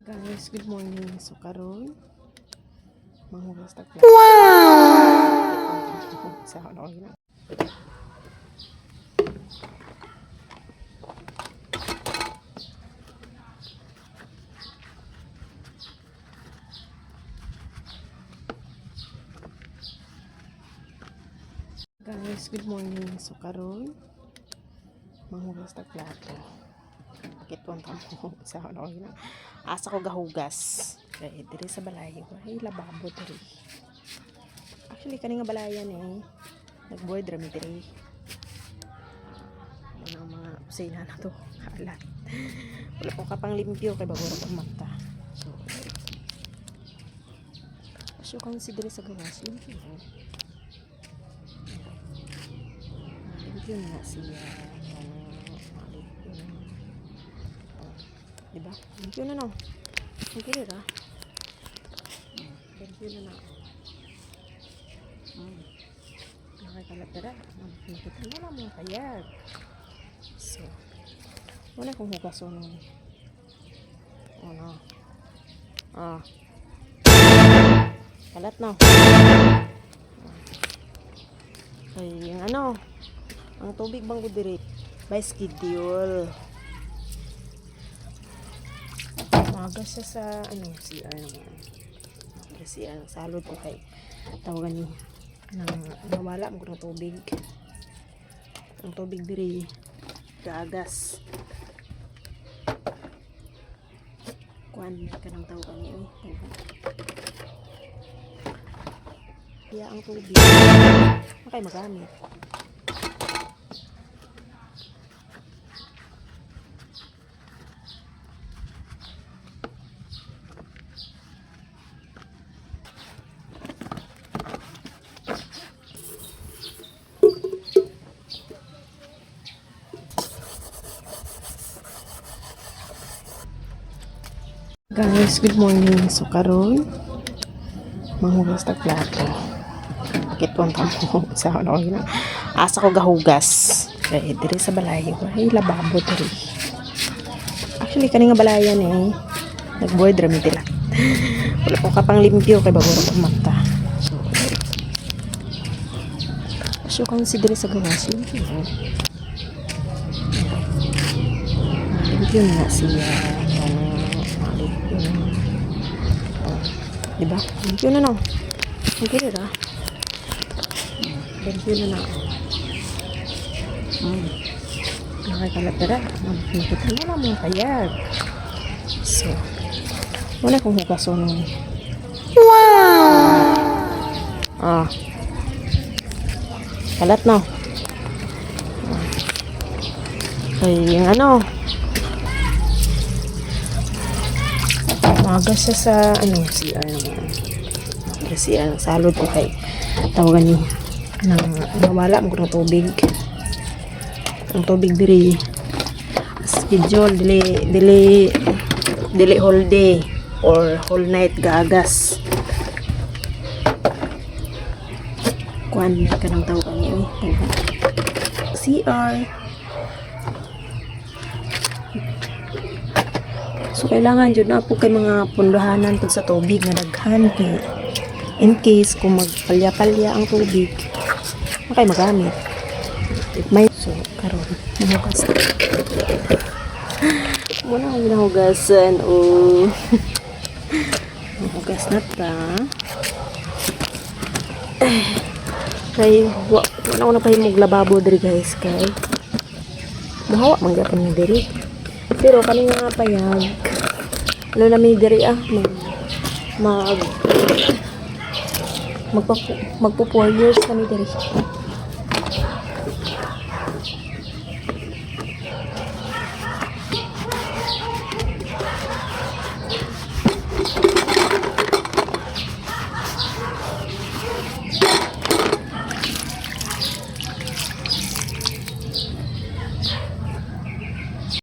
Guys, good morning. So karon manghugas ta ko. Sa ano yun. Guys, good morning. So karon manghugas ta plato. Kitwan ta mo sa ano yun. Asa ko gahugas. Kay diri sa balay ay lababo diri. Actually kani nga balayan nagboard rami diri. Ang mga kusina na to. Kalat. Wala ko kapang limpyo kay bago ra ko mata. So consider sa gawas limpyo. Limpyo na siya. Diba? Limpyo na no. Limpyo na. Limpyo na na. Nakakalat na. Nakikita mo lang mga kayag. So, wala kong hugason. Ano? Kalat na. Ay, yung ano, ang tubig bang diri by schedule. Magas siya sa ano, CR naman. CR, salod ko kay tawagan ni nawala mo ng tubig. Ang tubig diri gagas. Kuan ka nang tawagan ni kaya ang tubig makay magamit. Guys, good morning. So karon manghugas ta plato. Kitwan ta mo sa ano yun. Asa ko gahugas. Kay diri sa balay ay lababo diri. Actually kani nga balayan nagboard rami diri. Wala ko kapang limpyo kay bago ra ko mata. So consider sa gawas limpyo. Limpyo na siya. Diba? Limpyo na no. Limpyo na. Limpyo na na. Nakakalat na. Nakikita mo lang mga kayag. So, wala kong hugason. Wow! Kalat na. Ay, yung ano, magas siya sa ano, CR naman. CR, salod ko kay tawagan ni nawala mo ng tubig. Ang tubig diri schedule dili whole day or whole night gagas. Kuan ka nang tawagan ni CR. So, kailangan dyan na po kay mga pundahanan pag sa tubig na daghan. In case, kung magpalya-palya ang tubig, makay magamit. May, so, karon mahugas. Muna akong ginahugasan. Mahugas na ta. Kay, wala ko na pa yung maglababo diri guys. Kay, mahawa manggapon yung diri. Pero kami nga payag ano namin diri magpo 4 years kami diri